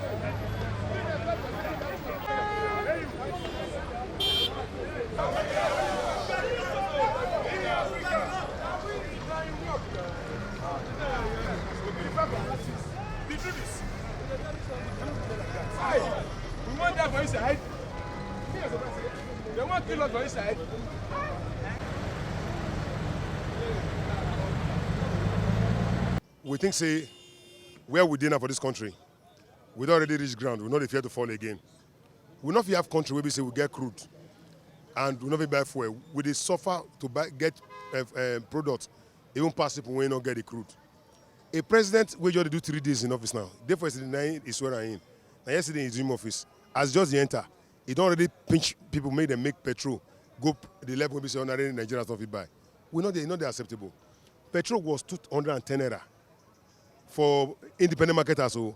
We want that for inside. They want kill us for inside. We think, say, where we dinner for this country, we don't already reach ground. We know they fear to fall again. We not have country where we say we get crude, and we not buy fuel. We dey suffer to get products, even pass people when not get the crude. A president we just do 3 days in office now. Therefore, yesterday is swearing in. Now yesterday in his dream office, as just the enter, he don't already pinch people, make them make petrol go the level we say ordinary Nigerians don't fit buy. We know they acceptable. Petrol was 210 naira for independent marketers, so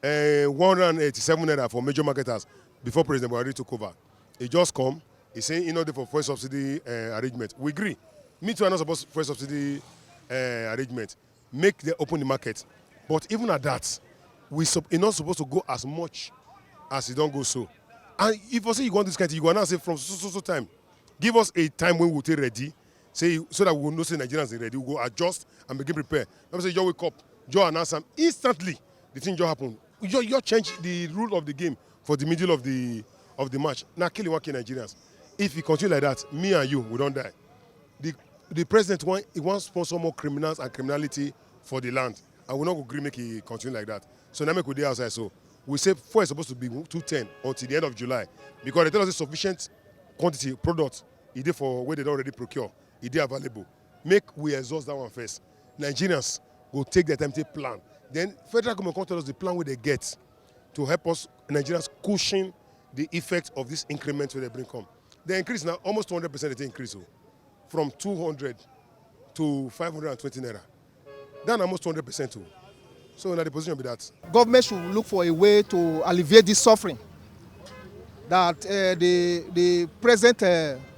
187 naira for major marketers before President Buhari took over. He just come, he's saying for fuel subsidy arrangement. We agree. Me too, I'm not supposed to fuel subsidy arrangement. Make the open the market. But even at that, we're not supposed to go as much as it don't go so. And if you say you want this country, you go now say from so time. Give us a time when we'll take ready, say so that we will know say Nigerians are ready. We'll go adjust and begin prepare. Let me say you wake up, you announce them instantly. The thing just happen. You change the rule of the game for the middle of the match. Now killing one Nigerians. If you continue like that, me and you, we don't die. The president wants to sponsor more criminals and criminality for the land, and we're not going to make it continue like that. So now make we dey outside. So we say fuel is supposed to be 210 until the end of July, because they tell us sufficient quantity products it is for where they don't already procure. It is available. Make we exhaust that one first. Nigerians will take their time to plan. Then federal government will tell us the plan where they get to help us Nigerians cushion the effect of this increment where they bring come. They increase now almost 200% they increase from 200 to 520 naira. That's almost 200% too. So in the position be that. Government should look for a way to alleviate this suffering that the present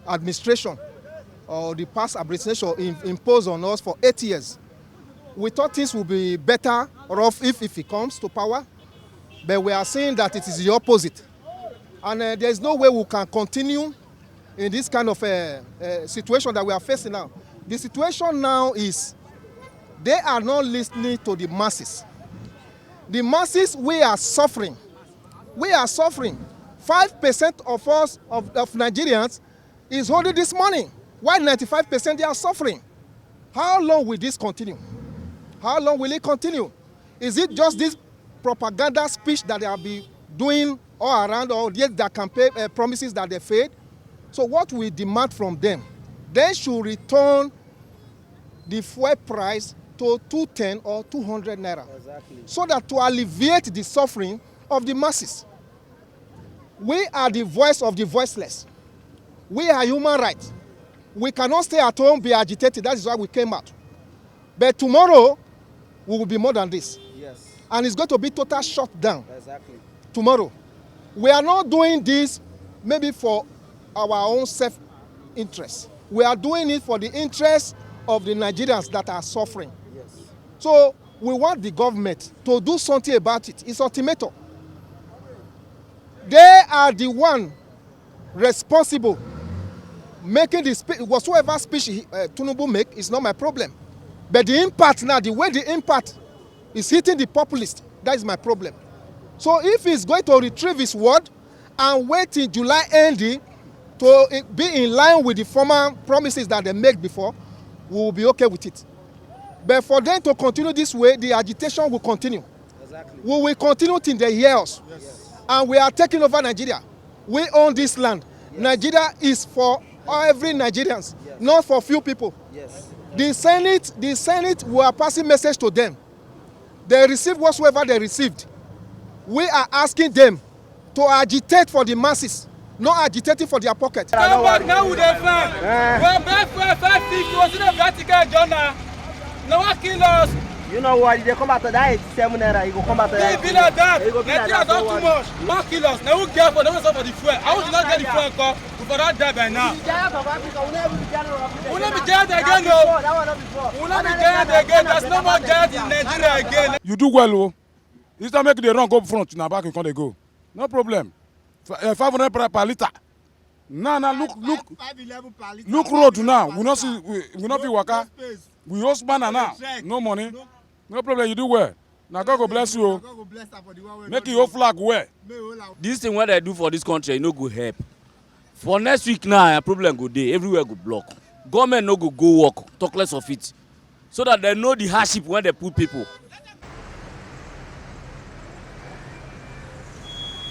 administration or the past administration imposed on us for 8 years. We thought things would be better off if it comes to power, but we are seeing that it is the opposite. And there is no way we can continue in this kind of situation that we are facing now. The situation now is they are not listening to the masses. The masses, we are suffering. We are suffering. 5% of us, of Nigerians, is holding this money, while 95% they are suffering. How long will this continue? How long will it continue? Is it just this propaganda speech that they have been doing all around, or yet their campaign promises that they failed? So what we demand from them, they should return the fuel price to 210 or 200 naira. Exactly. So that to alleviate the suffering of the masses. We are the voice of the voiceless. We are human rights. We cannot stay at home, be agitated. That is why we came out. But tomorrow, we will be more than this. Yes. And it's going to be total shutdown. Exactly. Tomorrow. We are not doing this maybe for our own self-interest. We are doing it for the interest of the Nigerians that are suffering. Yes. So we want the government to do something about it. It's ultimatum. They are the one responsible making the speech. Whatsoever speech Tinubu make is not my problem. But the impact now, the way the impact is hitting the populist, that is my problem. So if he's going to retrieve his word and wait till July ending to be in line with the former promises that they made before, we will be okay with it. But for them to continue this way, the agitation will continue. Exactly. We will continue till they hear us. Yes. And we are taking over Nigeria. We own this land. Yes. Nigeria is for every Nigerians, yes, not for few people. Yes. The Senate, we are passing message to them. They received whatsoever they received. We are asking them to agitate for the masses, not agitating for their pocket. Come back now with the fan. We're back for 550. What's in the Vatican, Jonah? No one kill us. You know what? They come out to that 87 naira. You go come out to that. Be like that. Nigeria don't too much. One kill us. Now who care for them for the fuel? I want to not get the fuel car. We for that die by now. We'll not be giant again, no. We'll not be giant again. There's no more giant in Nigeria again. You do well, oh. This time make the run go front, now back you can't go. No problem. 500 per liter. Now look road now. We not see we not feel waka. We host banner now. No money. No problem. You do well. Now God go bless you. Make your flag well. This thing what they do for this country, you no go help. For next week now, a problem go dey. Everywhere go block. Government no go work. Talk less of it. So that they know the hardship when they put people.